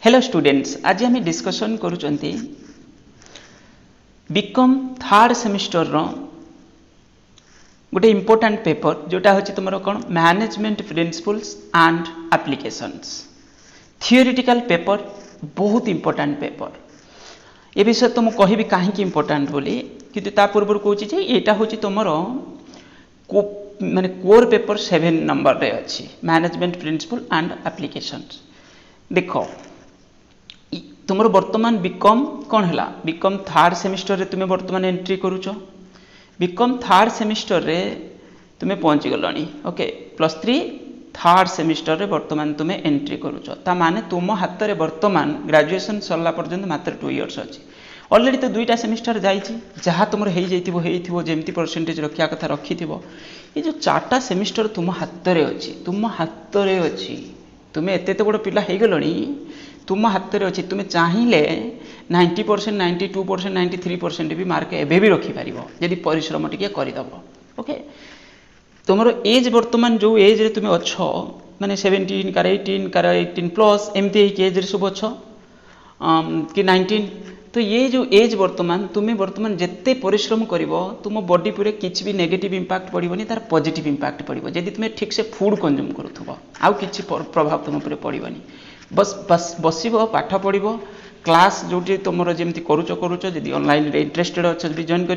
Hello students, आज आम discussion करुँच BCom third semester गोटे इम्पोर्टाट पेपर जोटा हूँ तुम कौन management principles and applications theoretical paper बहुत इम्पोर्टाट पेपर। ये विषय तो मुझे कहि कहीं इम्पोर्टाट बोली किंतु ता पूर्व कहूँ यहाँ हूँ तुम माने कोर पेपर 7 नंबर रे अच्छी मैनेजमेंट प्रिंसिपल एंड एप्लिकेशंस। देख तुम वर्तमान बीकॉम कौन है बीकॉम थर्ड सेमिस्टर रे तुम्हें वर्तमान एंट्री करुच बीकॉम थर्ड सेमिस्टर रे तुम्हें पहुँची गलनी। ओके +3 थर्ड सेमिस्टर रे वर्तमान तुम्हें एंट्री करुच ता माने तुम हाथ में वर्तमान ग्रेजुएशन सरला पर्यंत मात्र 2 इयर्स अच्छी। ऑलरेडी तो 2टा सेमिस्टर जाइए जहाँ तुम जमी परसेंटेज रखा कथा रखी ये जो 4टा सेमिस्टर तुम हाथ में अच्छी तुम्हें एत बड़ पिला हो गलनी तुम हाथ में अच्छी तुम्हें चाहिए 90%, 92%, 93% भी मार्क एवं भी रखिपार यदि परिश्रम टी करदेव। ओके तुम एज वर्तमान जो एज रे तुम अच्छ माने 17 कार 18 कार 18+ एमती एज रे सब अच्छ कि 19 तो ये जो एज वर्तमान तुम्हें वर्तमान जिते परिश्रम कर तुम बॉडी पूरे किसी भी नेगेटिव इंपैक्ट पड़ोनी तार पॉजिटिव इंपैक्ट पड़ो जदि तुम्हें ठीक से फूड कंज्यूम करूँ आउ किसी प्रभाव तुम पर पड़ोनी बस बस बस पाठ पढ़ क्लास जो तुम जमी करुच जदि ऑनलाइन इंटरेस्टेड अच्छे भी जॉइन कर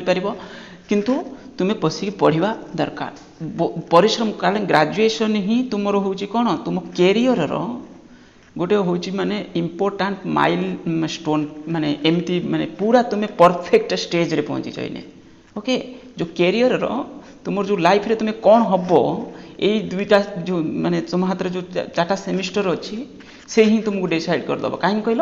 किंतु तुम्हें बसिक पढ़ा दरकार परिश्रम कारण ग्रेजुएशन ही तुम हूँ कौन तुम कैरियर गोटे हूँ माने इम्पोर्टाट माइल स्टोन माने एमती माने पूरा तुम्हें परफेक्ट स्टेज रे पहुँची जाइने। ओके जो कैरियर तुम जो लाइफ रे तुम्हें कौन हम यही 2टा जो माने तुम हाथ में जो 4टा सेमिस्टर अच्छी से ही तुमको डिसाइड करदेव कहीं कहल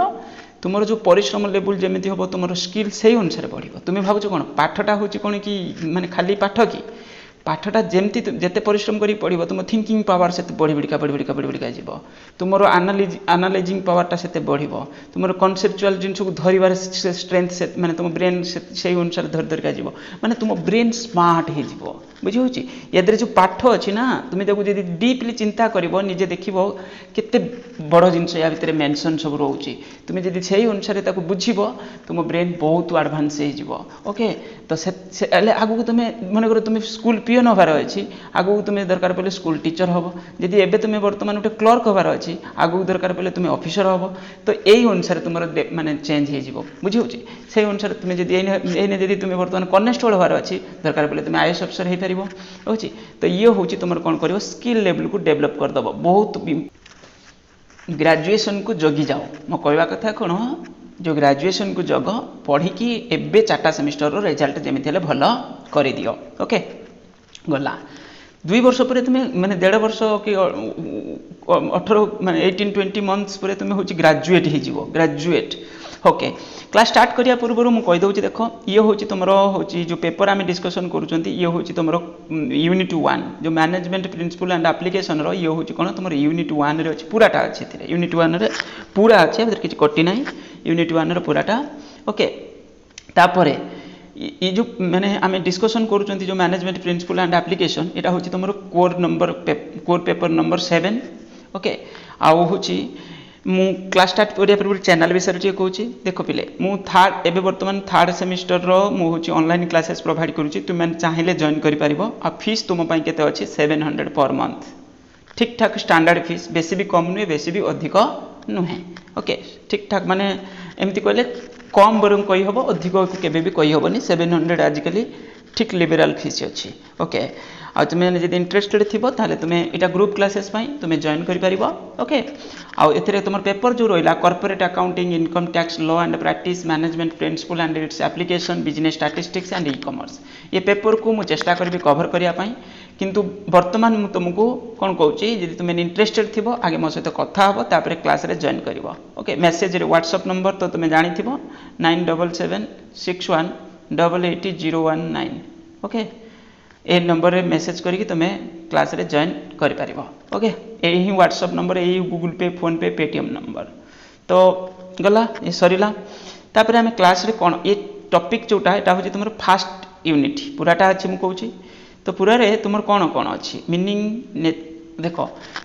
तुम जो परिश्रम लेवल जमी हम तुम स्किल से अनुसार बढ़ तुम्हें भावुँ कौन पाठटा हूँ कौन कि माने खाली पाठ कि पाठटा जमती जिते परिश्रम कर पढ़ो तुम थिंकिंग पावर से बढ़िका जीव तुम आनालाइजिंग पावरटा से बढ़ तुम कनसेप्चुअल जिन को धरबार स्ट्रेंथ से माने तुम ब्रेन से अनुसार धरिका जीव माने तुम ब्रेन स्मार्ट हो बुझे ये जो पाठ अच्छी ना तुम्हें जब डीपली चिंता कर निजे देख केते बड़ जिनस या भितर मेंशन सब रोचे तुम्हें जब से अनुसार बुझ तुम ब्रेन बहुत एडवांस हो। ओके तो आगू तुम्हें मन कर तुम्हें स्कूल पियन हबार अच्छी आगू तुम्हें दरकार पड़े स्कूल टीचर हम जदि एबे तुम्हें वर्तमान गोटे क्लर्क हबार अच्छी आगू दरकार पड़े तुम्हें ऑफिसर हम तो यही अनुसार तुम माने चेंज हो बुझे से अनुसार तुम्हें जब जब तुम्हें वर्तमान कनेस्टेबल हबार अच्छी दरकार पड़े तुम्हें आईएएस अफिसर हो पार होची तो ये हूँ तुम कौन कर स्किल लेवल को डेवलप करदेव बहुत ग्रेजुएशन को जगी जाओ मो कहवा कथा कौन जो ग्रेजुएशन को जग पढ़ी एबे 4टा सेमिस्टर रिजल्ट जमी भल कर दियो। ओके गला 2 वर्ष पर तुम्हें माने 1.5 वर्ष कि 18 माने 18-20 मंथ्स पर तुम्हें हूँ ग्रेजुएट हो ग्रेजुएट। ओके क्लास स्टार्ट करिया पूर्व मुझे कहीदे देख ये हूँ तुम हूँ जो पेपर आम डिस्कसन करुँच ये हूँ तुम यूनिट 1 जो मैनेजमेंट प्रिंसिपल एंड एप्लिकेशन ये हूँ कौन तुम यूनिट 1 रे अच्छी पूराटा अच्छे यूनिट 1 रे पूरा अच्छे किसी कटी ना यूनिट 1 रे पूराटा। ओके तापर ये जो मैंने आम डिस्कसन करुँच जो मैनेजमेंट प्रिंसिपल एंड एप्लिकेशन यहाँ हूँ तुम कोर पेपर नंबर 7। ओके आउ हूँ मु क्लास स्टार्ट करिया पूर्व चैनल विषय टी कहूँ देख पिले मु थर्ड एवं वर्तमान थर्ड सेमिस्टर मुझे ऑनलाइन क्लासेस प्रोवाइड करुँची तुम चाहिए जॉइन कर फीस तुम के अच्छी 700 पर मंथ ठीक ठाक स्टैंडर्ड फीस बेसी भी कम नुहे बेसी भी अधिक नुहे। ओके ठीक ठाक माने एमती कहले कम बर कही हम अधिक केबे भी कही हेनी 700 आजिकल ठीक लिबराल फीस अच्छी। ओके आ तुम्हें जब इंटरेस्टेड थी ताले तुम्हें यहाँ ग्रुप क्लासेस तुम्हें जॉइन कर। ओके आउ तुम पेपर जो रहा corporate accounting income tax law and practice management principle and its application business statistics and e-commerce ये पेपर को मुझे चेष्टा करी कवर करने किंतु वर्तमान मुझे तुमको कौन कहूँ जब तुम्हें इंटरेस्टेड थी आगे मो सहित कथा हम तापर क्लास रे जॉइन कर। ओके मेसेज व्हाट्सएप नंबर तो तुम्हें जानी 9776188019। ओके ए नंबर रे मेसेज करके तुम्हें क्लास रे जॉइन कर पार। ओके यही व्हाट्सएप नंबर यही गूगल पे फोन पे पेटीएम नंबर तो गला ये सरला तापर आम क्लास रे कौन ये टॉपिक जोटा यहाँ हूँ तुम फास्ट यूनिट पूराटा अच्छी मुझे कहूँ तो पूरा रे तुम कौन कौन अच्छी मीनिंग देख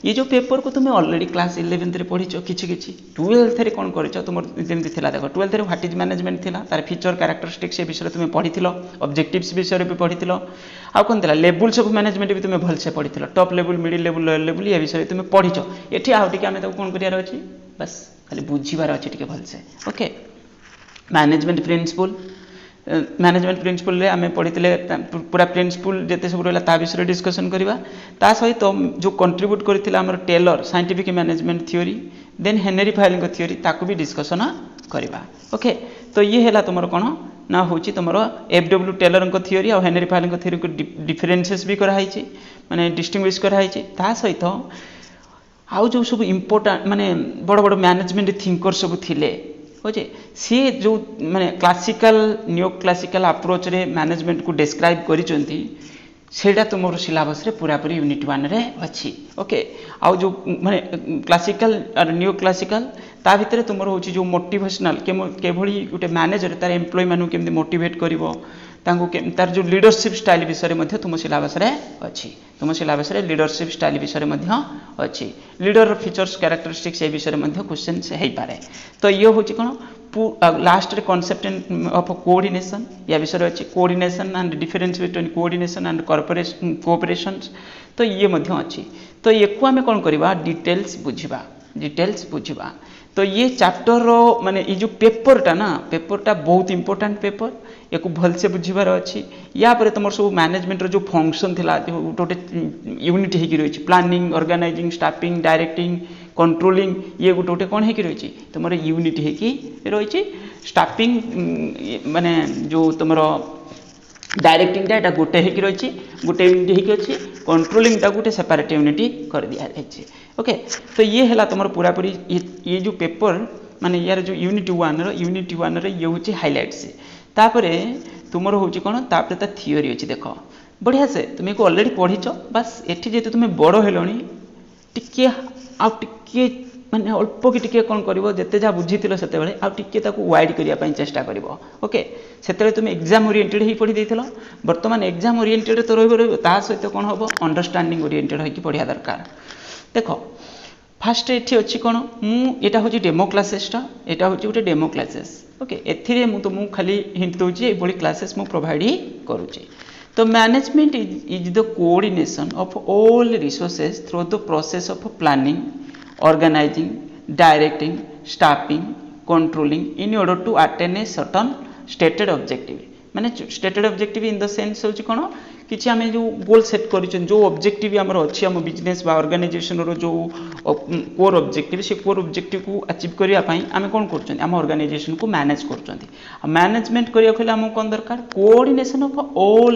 ये जो पेपर को तुम ऑलरेडी क्लास 11 रे पढ़ी किछि किछि 12th रे कोन करिछ तुम जेमति थिला देख 12th रे व्हाट इज मैनेजमेंट थिला तार फीचर कैरेक्टरिस्टिक्स ए विषय तुम पढ़िथिलो ऑब्जेक्टिव्स विषय भी पढ़िथिलो आ कोन थिला लेवल सब मैनेजमेंट भी तुम भल से पढ़िथिलो top level middle level lower level ये विषय तुम पढ़िछ एठी आउ टिके हमें तो कोन करियार अछि बस खाली बुझिबार अछि टिके भल से okay management principle management principle रे आमे पढ़ितले पूरा प्रिंसिपल जेते सब रहला ता विषय डिस्कशन करिवा ता सहित जो कंट्रीब्यूट करथिला हमर Taylor scientific management theory then Henry Fayol theory ताकू भी डिस्कशन करिवा ओके तो ये हैला तुमर कोन ना होची तुमर एफडब्ल्यू टेलर को थ्योरी और हेनरी फाइलिंग थ्योरी को डिफरेंसेस भी करा हाइची माने डिस्टिंग्विश करा हाइची ता सहित आउ जो सब इंपोर्टेंट माने बड़ बड़ मैनेजमेंट थिंकर सब थिले होचे सी जो माने क्लासिकल न्यू क्लासिकल अप्रोच रे मैनेजमेंट को डिस्क्राइब करिसंती सेटा तुमर सिलेबस रे पूरा पूरी यूनिट 1 रे अछि ओके आउ जो माने क्लासिकल और न्यू क्लासिकल ता भितरे तुमर होची जो मोटिवेशनल के भली गुटे मैनेजर तार एम्प्लॉय मानु केमि मोटिवेट करिवो तांको तार जो लीडरशिप स्टाइल विषय मध्ये तुम सिलेबस रे अछि तुम सिलेबस रे लीडरशिप स्टाइल विषय मध्ये अछि लीडर फीचर्स कैरेक्टरिस्टिक्स ए विषय मध्ये क्वेश्चन से हेई पारे तो ये होची कोन लास्ट रे कांसेप्ट ऑफ कोऑर्डिनेशन या विषय अछि coordination and difference between coordination and cooperation तो ये मध्ये अछि तो एको हमें कोन करबा डिटेल्स बुझिबा तो ये चैप्टर रो माने ये जो पेपरटा ना पेपरटा बहुत इंपोर्टेंट पेपर एको भल से बुझिबार अछि या पर तुमर सब मैनेजमेंट रो जो फंक्शन थिला जो टोटे यूनिट हेकी रहिछि planning organising staffing directing controlling ये गोटे कोन हेकी रहिछि तुमर यूनिट हेकी रहिछि स्टाफिंग माने जो तुमर डायरेक्टिंग टा गोटे हेकी रहिछि गोटे यूनिट हेकी अछि कंट्रोलिंग टा गोटे सेपरेट यूनिट कर दिया जाइछि ओके तो ये हैला तुमर पूरा पूरी ये जो पेपर माने यार जो यूनिट 1 रे ये होछि हाइलाइट्स तापरे तुमर होछि कोन तापरे ता थ्योरी अछि देखो बढ़िया से तुमे को ऑलरेडी पढिचो बस एठी जेते तुमे बड़ो हेलोनी टिके आ टिके माने अल्प कि टिके कोन करबो जेते जा बुझितिलो सेते बेले आ टिके ताको वाइड करिया पई चेष्टा करबो ओके सेते तुमे एग्जाम ओरिएंटेड ही पढि देथिलो वर्तमान एग्जाम ओरिएंटेड तो रहबो ता सहित कोन होबो अंडरस्टैंडिंग ओरिएंटेड होई कि पढिया दरकार देखो फास्ट एठी अछि कोन मु एटा होची डेमो क्लासेसटा एटा होची उटे डेमो क्लासेस ओके एथिरे मु तो मु खाली हिंट दोची ए बडी क्लासेस मु प्रोवाइड ही करूची तो management is the coordination of all resources through the process of planning organising directing staffing controlling in order to attain a certain stated objective माने stated objective in the sense होची कोन किछि आमे जो गोल सेट करिछन जो objective हमर अछि हम बिजनेस बा ऑर्गेनाइजेशन रो जो कोर ऑब्जेक्टिव से कोर ऑब्जेक्टिव को अचीव करिया पई आमे कोन करछन हम ऑर्गेनाइजेशन को मैनेज करछन मैनेजमेंट करिया खले हम कोन दरकार coordination of all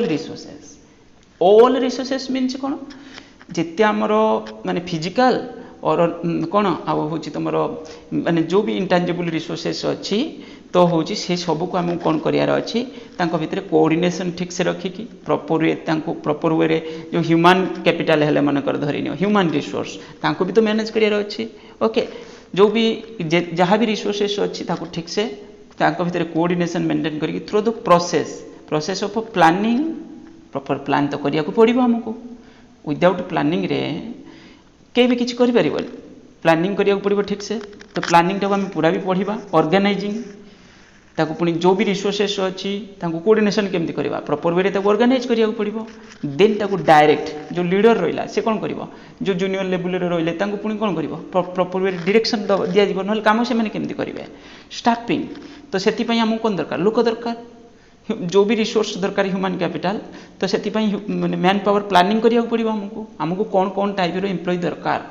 resources means कोन जेते हमर माने फिजिकल और कोन आ होची तमरो माने जो भी इंटेंजिबल रिसोर्सेस अछि तो होची से सब को हम कोन करियार अछि तांको भितरे कोऑर्डिनेशन ठीक से रखी कि प्रॉपर वे तांको प्रॉपर वे रे जो ह्यूमन कैपिटल हेले मन कर धरिनियो ह्यूमन रिसोर्स तांको भी तो मैनेज करियार अछि ओके जो भी जहाँ भी रिसोर्सेस अछि ताको ठीक से तांको भितरे कोऑर्डिनेशन मेंटेन करी through the process of planning proper plan तो करिया को पड़िबो हमको विदाउट प्लानिंग रे के भी किछ करि परिबो प्लानिंग करिया को पड़िबो ठीक से तो प्लानिंग टा हम पूरा भी पढ़िबा ऑर्गेनाइजिंग ताको पुनी जो भी रिसोर्सेस अछि ताको कोऑर्डिनेशन केमति करबा प्रॉपर वे रे ताको ऑर्गेनाइज करिया को पड़िबो देन ताको डायरेक्ट जो लीडर रहिला से कोन करबो जो जूनियर लेवल रे रहिले ताको पुनी कोन करबो प्रॉपर वे डायरेक्शन दिया जीवो नल काम से माने केमति करिवे स्टाफिंग तो सेति पई हम कोन दरकार लोक दरकार जो भी रिसोर्स दरकार ह्यूमन कैपिटल तो सेति पई माने मैन पावर प्लानिंग करिया को पड़िबो हमको कोन कोन टाइप रो एम्प्लॉय दरकार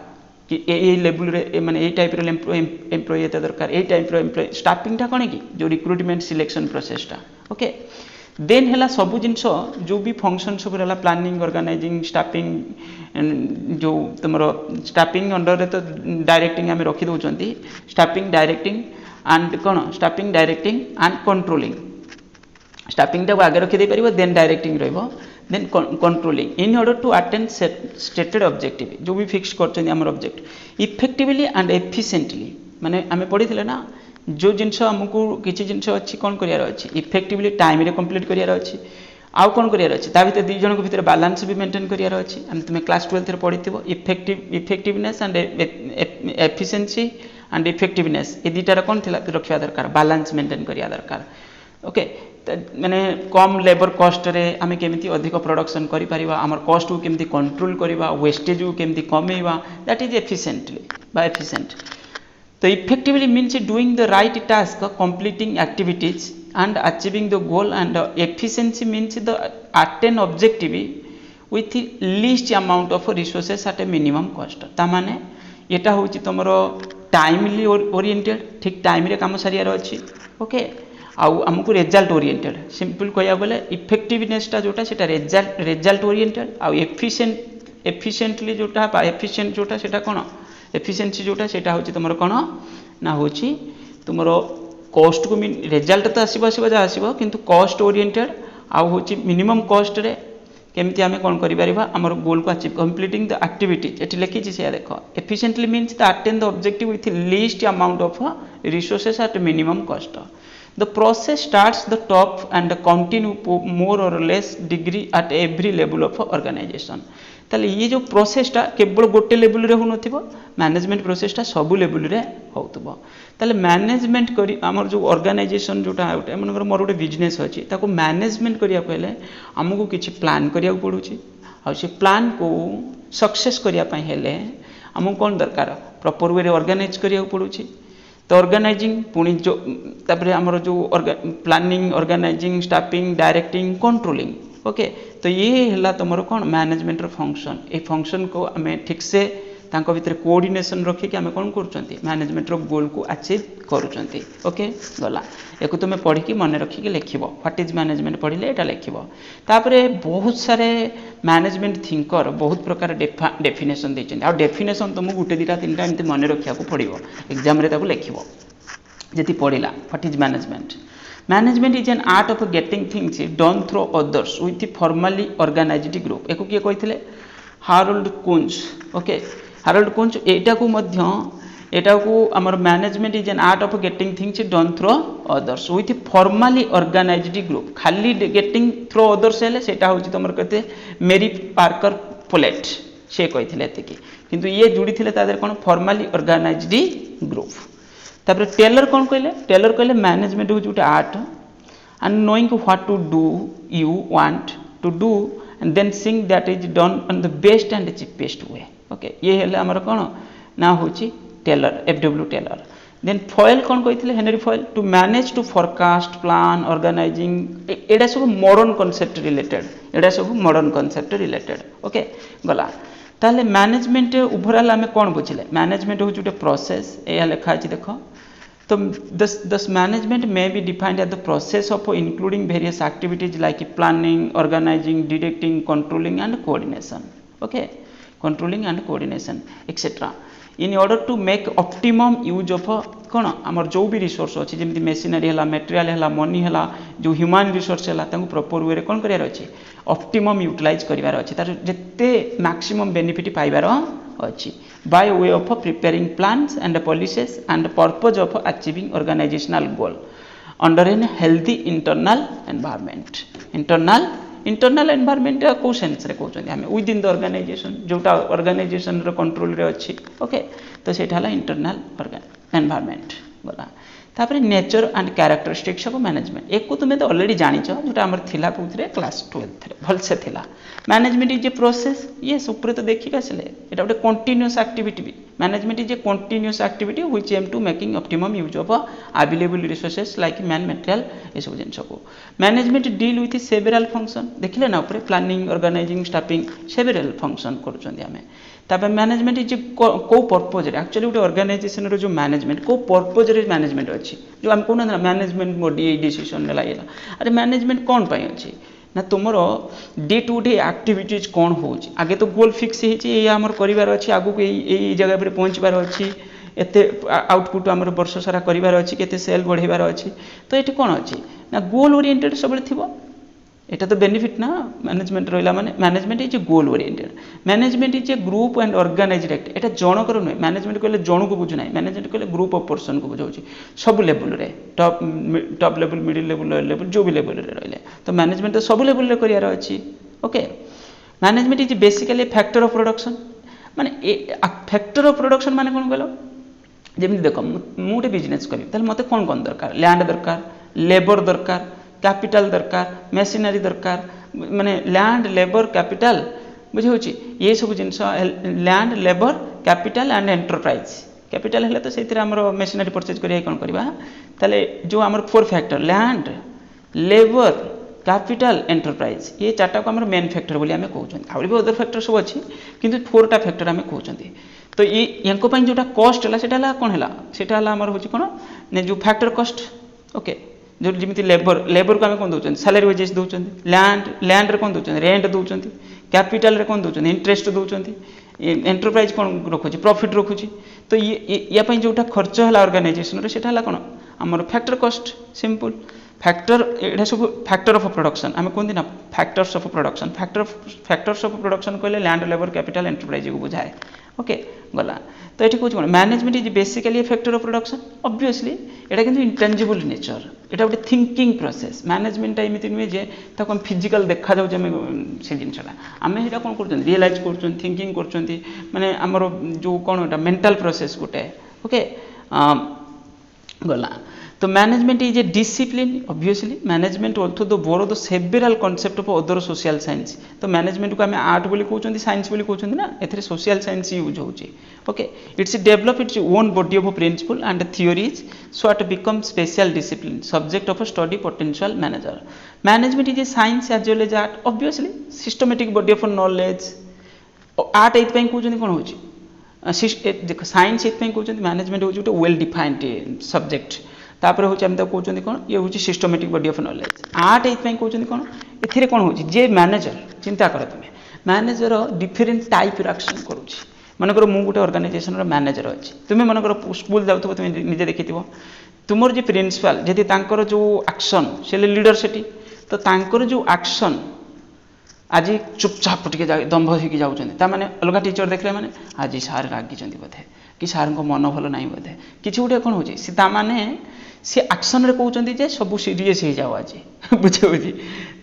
कि ए लेवल रे माने ए टाइप रो एम्प्लॉय एता दरकार ए टाइप रो एम्प्लॉय स्टाफिंग टा कोन कि जो रिक्रूटमेंट सिलेक्शन प्रोसेस टा ओके देन हैला सब जिंस जो भी फंक्शन सब रहला प्लानिंग ऑर्गेनाइजिंग स्टाफिंग जो तमरो स्टाफिंग अंडर रे तो डायरेक्टिंग हम रखि दोचंती स्टाफिंग डायरेक्टिंग एंड कोन staffing directing and controlling staffing टा आगे रखि दे परिबो देन डायरेक्टिंग रहइबो then controlling in order to attain stated objective जो भी फिक्स करछन हमर ऑब्जेक्ट इफेक्टिवली एंड एफिशिएंटली माने हमें पढ़िथिले ना जो जिंस हमको किछि जिंस अछि कोन करियार अछि इफेक्टिवली टाइम रे कंप्लीट करियार अछि आउ कौन करार अच्छे ता भीतर 2 जन भीतर बैलेंस भी मेंटेन करार अच्छे तुम क्लास 12 पढ़ी effectiveness and efficiency and effectiveness ये दुटार कौन थी रखा दरकार बैलेंस मेंटेन करिया दरकार ओके माने कम लेबर कॉस्ट रे आमे केमिति अधिक प्रोडक्शन करि परिबा हमर कॉस्ट को केमिति कंट्रोल करबा वेस्टेज को केमिति कमेबा that is efficiently by efficient तो effectively means doing the right task completing activities and achieving the goal and efficiency means the attain objective with least amount of resources at a minimum cost ता माने एटा होची तमरो timely oriented ठीक time रे काम सारियार अछि okay आउ हमकु result oriented simple कहया बोले effectiveness ता जोटा सेटा रिजल्ट ओरिएंटेड आउ एफिशिएंटली जोटा बा एफिशिएंट जोटा सेटा कोन एफिशिएंसी जोटा सेटा होची तमरो कोन ना होची तुमरो कॉस्ट को रिजल्ट तो आसो जहाँ आसो किंतु कॉस्ट ओरिएंटेड आउ हूँ मिनिमम कॉस्ट रे केमती आम कौन कर गोल को अचीव कंप्लीटिंग द एक्टिविटीज ये लिखी से देख efficiently means the attain the objective with least amount of resources at minimum cost the process starts the top and continue more or less degree at every level of organization ताले ये जो प्रोसेसटा केवल गोटे level रे होनथिबो management प्रोसेसटा sub level रे होतबो ताले management करी हमर जो ऑर्गेनाइजेशन जोटा आउटे मनकर मोर गोटे बिजनेस अछि ताको मैनेजमेंट करिया पहले हमकु किछि प्लान करिया पड़ुछि आ से प्लान को सक्सेस करिया पई हेले हमकु कोन दरकार प्रॉपर वे रे ऑर्गेनाइज करिया पड़ुछि तो ऑर्गेनाइजिंग पुणी जो तापरे हमर जो planning organising staffing directing controlling okay तो ये है तुम कौन मैनेजमेंट फंक्शन ये फंक्शन को आम ठीक से तांको भीतर कोऑर्डिनेशन रखिक आम कौन कर मैनेजमेंट गोल को अचीव करुँच ओके गला एक तुम पढ़ी मन रखिक लिख व्हाट इज मैनेजमेंट पढ़ले यहाँ लिख तापरे बहुत सारे मैनेजमेंट थिंकर बहुत प्रकार डेफिनेशन देते आ डेफिनेशन तुमको गोटे 2-3 एमती मन रखा पड़ो एग्जाम लिख जी पढ़ला what is management management is an art of getting things done through others with formally organised group एको किए कहते Harold Koontz okay Harold Koontz एटा को आमर management is an art of getting things done through others with formally organised group खाली getting through others हेले सेटा होची तमर कहते मेरी पार्कर पोलेट से कहथिले एतिकी किंतु ये जुड़ी थिले तादर कोन फॉर्मली ऑर्गेनाइज्ड ग्रुप तापर टेलर कौन कहले मैनेजमेंट हूँ गोटे art and knowing what to do you want to do and then seeing that is done on the best and cheapest way okay ये हेले हमर कौन ना हूँ Taylor FW Taylor then Fayol कौन कहते Henry Fayol to manage to forecast plan organising एडा सब मॉडर्न कॉन्सेप्ट रिलेटेड एडा सब मॉडर्न कॉन्सेप्ट रिलेटेड ओके गला ताले मैनेजमेंट ओवरऑल आम कौन बुझिले मैनेजमेंट हूँ गोटे प्रोसेस या लिखा है देख तो दस management may be defined as the process of including various activities like planning organising directing controlling and coordination okay controlling and coordination etcetera in order to make optimum use of कौन आमर जो भी रिसोर्स अच्छी जमी machinery है material है money है जो ह्यूमन रिसोर्स है प्रॉपर वे कौन करार अच्छे ऑप्टिमम यूटिलाइज करार अच्छे तार जिते मैक्सिमम बेनिफिट पाइबार अच्छी by way of preparing plans and policies and purpose of achieving organisational goal under an healthy internal environment internal environment कौ सेन्स रे कहते हैं विद इन द ऑर्गेनाइजेशन जोटा ऑर्गेनाइजेशन कंट्रोल रे अच्छी ओके तो सेटा हला इंटरनल एनवायरनमेंट गला तापर nature and characteristics of management एक को तुम्हें तो ऑलरेडी जानिछ जोटा हमर थिला पुथरे क्लास 12 रे भल से थिला मैनेजमेंट इज ए प्रोसेस ये ऊपर तो देखिक आसले एटा गोटे कंटीन्यूअस एक्टिविटी भी management is a continuous activity which aim to making optimum use of available resources like man material ये सब जिन को management deal with several function देखिले ना ऊपर planning organising staffing several function करूछन आमे तापर मैनेजमेंट इज को पर्पज रे एक्चुअली गोटे ऑर्गेनाइजेशन रो जो मैनेजमेंट को पर्पज रे मैनेजमेंट अच्छी जो हम कोन मैनेजमेंट मोडी डिसीजन नेला येला अरे मैनेजमेंट कोन पई अच्छी ना तुमर डे टू डे एक्टिविटीज कौन हो आगे तो गोल फिक्स होती आमर करार अच्छी आगू को यही जगह पर पहुँचबार अच्छी एते आउटपुट आमर वर्ष सारा करार अच्छी केते सेल बढ़ार अच्छी तो ये कौन अच्छी ना गोल ओरिएंटेड सब थी এটা তো বেনিফিট না ম্যানেজমেন্ট রহিলা মানে management is a goal oriented management is a group and organised act এটা জনকর নয় ম্যানেজমেন্ট কইলে জনକୁ বুঝু নাই ম্যানেজমেন্ট কইলে গ্रुप অফ पर्सन को বুঝাউছি सब लेवल रे top level middle level lower level जो भी लेवल रे रहिले तो मैनेजमेंट तो सब लेवल रे करियार अछि okay management is basically factor of production माने फैक्टर ऑफ प्रोडक्शन माने कोन कहलो जेमि देखो मु गोटे बिजनेस करी ताले मते कोन कोन दरकार लैंड दरकार लेबर दरकार कैपिटल दरकार मेशिनरी दरकार माने लैंड लेबर कैपिटल बुझे ये सब जिन land labour capital and enterprise capital है तो से मेशिनरी परचेज करिया कौन करवा ताले जो आमर 4 factor land labour capital enterprise ये चार्टा को आमर मेन फैक्टर बोली आमे कहउछन आउरी भी अदर फैक्टर सब अछि किंतु 4टा फैक्टर आमे कहउछन तो ये यांको पई जोटा कॉस्ट हला सेटा हला कोन हला सेटा हला आमर होछि कोन ने जो फैक्टर कॉस्ट ओके जो जिमिति लेबर को आमे कोन दउछन सैलरी वेजेस दउछन लैंड रे कोन दउछन रेंट दउछन कैपिटल रे कोन दउछन इंटरेस्ट दउछन एंटरप्राइज कोन रखुछि प्रॉफिट रखुछि तो ये या पई जोटा खर्च हला ऑर्गेनाइजेशन रे सेटा हला कोन हमर फैक्टर कॉस्ट सिंपल फैक्टर एटा सब फैक्टर ऑफ प्रोडक्शन आमे कोन दिना factors of production factors of production कहले लैंड लेबर कैपिटल एंटरप्राइज को बुझाए ओके गला तो एठी कोन management is basically a factor of production obviously एटा किंतु इंटेंजिबल नेचर एटा गोटे थिंकिंग प्रोसेस मैनेजमेंट एमिति नुहे जे ताको हम फिजिकल देखा जाउ जे से जिनसटा आमे एटा कोन करछन रियलाइज करछन थिंकिंग करछन माने हमर जो कोन एटा मेंटल प्रोसेस गोटे ओके गला तो management is a discipline obviously management also the borrow the several concept of other social science तो मैनेजमेंट को हमें आर्ट बोली कहउछन साइंस बोली कहउछन ना एथरे सोशल साइंस यूज होउची okay it's develop its own body of principle and theories so it become special discipline subject of study potential manager management is a science as well as art obviously systematic body of knowledge art एत पई कहउछन कोन होउची देखो science एत पई कहउछन management होउची गोटे well defined subject तापर होची हम त कहउछन कोन ये होची systematic body of knowledge art एत पई कहउछन कोन एथिरे कोन होची जे मैनेजर चिंता कर तुमे मैनेजर डिफरेंट टाइप र एक्शन करूची मनकर मु गोटे ऑर्गेनाइजेशन रो मैनेजर अछि तुमे मनकर स्कूल जाउथबो तुमे निजे देखिथिबो तुमर जे प्रिंसिपल जदि तांकर जो एक्शन से लीडर सेठी तो तांकर जो एक्शन आज चुपचाप टिके दम्भ होगी जाऊँच ताने अलग टीचर देखले माने आज सार रागी बोधे कि सार को मन भल ना बोधे कि गोटे कौन हो सी एक्शन रे कहते जे सब सीरीयस हो जाओ आज बुझे बुझी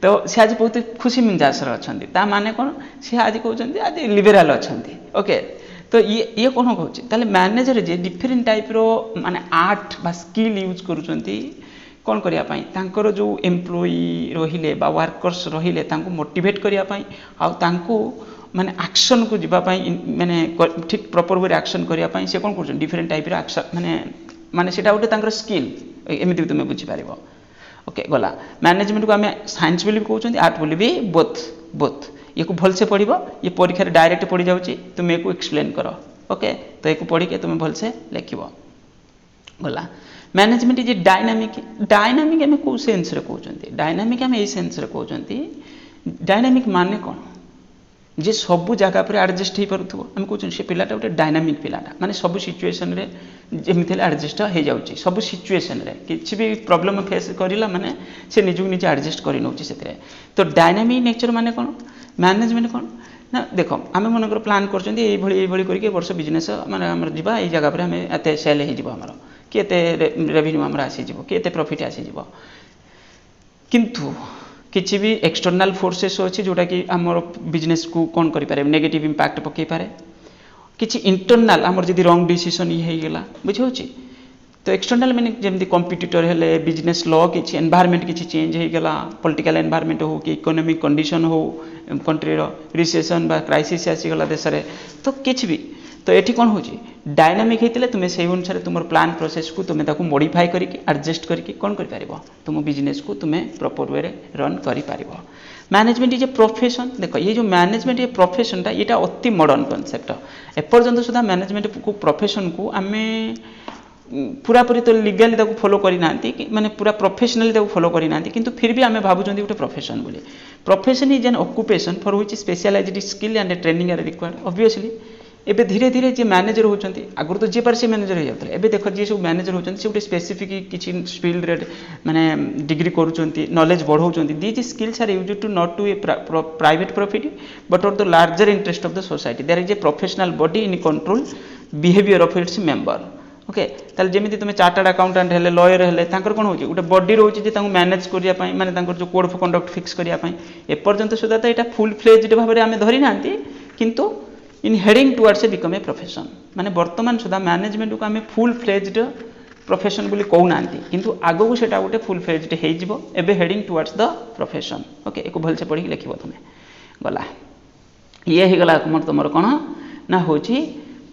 तो सी आज बहुत खुशी मिजाज अच्छा माने कौन सी आज कहते आज लिबेराल अच्छा ओके तो ये कौन कहते मैनेजर जे डिफरेंट टाइप रो माने आर्ट बा स्किल यूज करूछंती कौन करने तांकर जो एम्प्लॉई रहिले बा वर्कर्स रहिले तांको मोटिवेट करने माने एक्शन को जीवाई माने ठीक प्रॉपर वे एक्शन करने से कौन कर डिफरेंट टाइप एक्शन माने माने सेटा गोटे तांकर स्किल एमती भी तुम बुझीपार ओके गला मैनेजमेंट को आम साइंस बोली कहते आर्ट बोली भी बोथ बोथ ये को भलसे पढ़ ये परीक्षा डायरेक्ट पड़ जाऊँगी तुम ये एक्सप्लेन कर ओके तो ये पढ़ के तुम भलसे लिख गला मैनेजमेंट इज डायनामिक डायनामिक आम कौ सेन्स रे कहते डायनामिक आम ये सेन्स रे कहते डायनामिक माने कौन जे सबू जगह पर एडजस्ट हो पार्थो आम कहते से पिलाटा गोटे डायनामिक पिलाटा माने सब सिचुएशन रे जमीती एडजस्ट हो जाऊँगी सब सिचुएशन रे किसी भी प्रॉब्लम फेस करला माने से निजक निजे एडजस्ट कर नौ से तो डायनामिक नेचर माने कौन मैनेजमेंट कौन ना देख आम मनकर प्लान करके वर्ष बिजनेस माने आमर जीवा ये जगह पर आम एत सेल होमर कि रेवेन्यू आमर आसीज कि प्रॉफिट आसीज किंतु किसी भी एक्सटर्नाल फोर्सेस अच्छी जोटा कि आमर बिजनेस को कौन करें नेगेटिव इंपैक्ट पकई पारे किसी इंटरनाल आमर जब रंग डिसीजन ये होगा बुझे तो एक्सटर्नाल मीनिंग जमी कंपिटिटर हेले बिजनेस लॉ किसी एनवायरनमेंट किसी चेंज होगा पॉलिटिकल एनवायरनमेंट हो कि इकोनॉमिक कंडीशन हो कंट्री रिसेशन बा क्राइसिस आसीगला देश में तो किसी भी तो ये कौन हो डायनामिक होते तुम्हें से अनुसार तुम प्लान प्रोसेस को तुम्हें मॉडिफाई करके एडजस्ट करके कौन कर तुम बिजनेस को तुम्हें प्रॉपर वे रन कर मैनेजमेंट इज ए प्रोफेशन देख ये जो मैनेजमेंट ये प्रोफेशनटा ये अति मॉडर्न कॉन्सेप्ट एपर्यंत सुधा मैनेजमेंट को प्रोफेशन को आम पूरापूरी तो लीगली फॉलो करना माने पूरा प्रोफेशनली फॉलो करना किंतु फिर भी आम भावुँ गोटे प्रोफेशन बोली profession is an occupation for which specialized skill and training are required obviously एबे धीरे धीरे जे मैनेजर होचंती आगुर तो जे पार से मैनेजर हो जातले एबे देखो जे सब मैनेजर होचंती से गोटे स्पेसिफिक किछि फील्ड रे माने डिग्री करूचंती नॉलेज बढ़ाउचंती these skills are used to not to a private profit but for the larger interest of the society there is a professional body in control behaviour of its member okay ताले जेमिति तुमे chartered accountant हेले lawyer हेले तांकर कोन होची गोटे body रहउची जे तांको manage करिया पई माने तांकर जो कोड ऑफ कंडक्ट फिक्स करिया पई ए पर्यंत सुधा त एटा फुल फ्लेज्ड भाबरे आमे धरि नांती किंतु in heading towards a become a profession माने वर्तमान सुधा मैनेजमेंट को आमे फुल फ्लेज्ड प्रोफेशन बोली कहू नांती किंतु आगो को सेटा गोटे फुल फ्लेज्ड हे जिवो एबे heading towards the profession okay एको भल से पढी लिखिबो तुमे गला ये ही गला तुमर कोन ना होची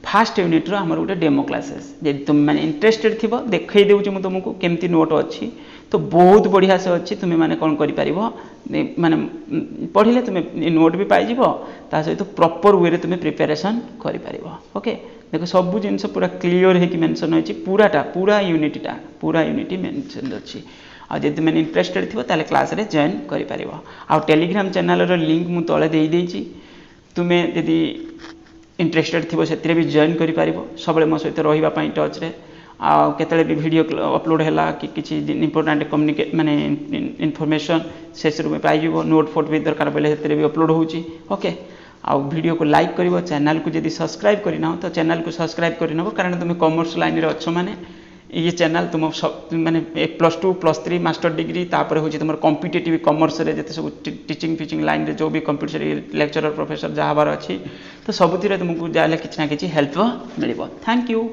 फास्ट यूनिट रो हमर गोटे डेमो क्लासेस जे तुम माने इंटरेस्टेड थिबो देखै देउची मु तुमको केमती नोट अछि तो बहुत बढ़िया से अच्छी तुम्हें माने कौन करि परिबो माने पढ़िले तुम्हें नोट भी पाई जिवो ता सहित प्रॉपर वे रे तुम्हें प्रिपरेशन करि परिबो ओके देखो सब जिंस पूरा क्लियर है कि मेंशन होछि पूरा यूनिटी मेंशन अछि आ जे तुम इंटरेस्टेड थिबो ताले क्लास रे जॉइन करि परिबो आ टेलीग्राम चैनल रो लिंक मु तळे देई देछि तुम्हें यदि इंटरेस्टेड थिबो सेतिरे भी जॉइन करि परिबो सबले मो सहित रहिबा पई टच रे आ केतले भी वीडियो अपलोड हैला कि किछि इंपोर्टेंट कम्युनिकेट माने इन्फॉर्मेशन सेसरु में पाई जिवो नोट फोट भी दरकार पले सेतिरे भी अपलोड होउची ओके आ वीडियो को लाइक करिवो चैनल को यदि सब्सक्राइब करिना तो चैनल को सब्सक्राइब करिनबो कारण तुम कॉमर्स लाइन रे अच्छो माने ये चैनल तुम सब माने +2 +3 मास्टर डिग्री तापर होची तुम कॉम्पिटिटिव कॉमर्स रे जते सब टीचिंग फीचिंग लाइन रे जो भी कंप्यूटर लेक्चरर प्रोफेसर जहाबार अछि तो सबुथिरे तुमको जाले किछ ना किछ हेल्प मिलिबो थैंक यू।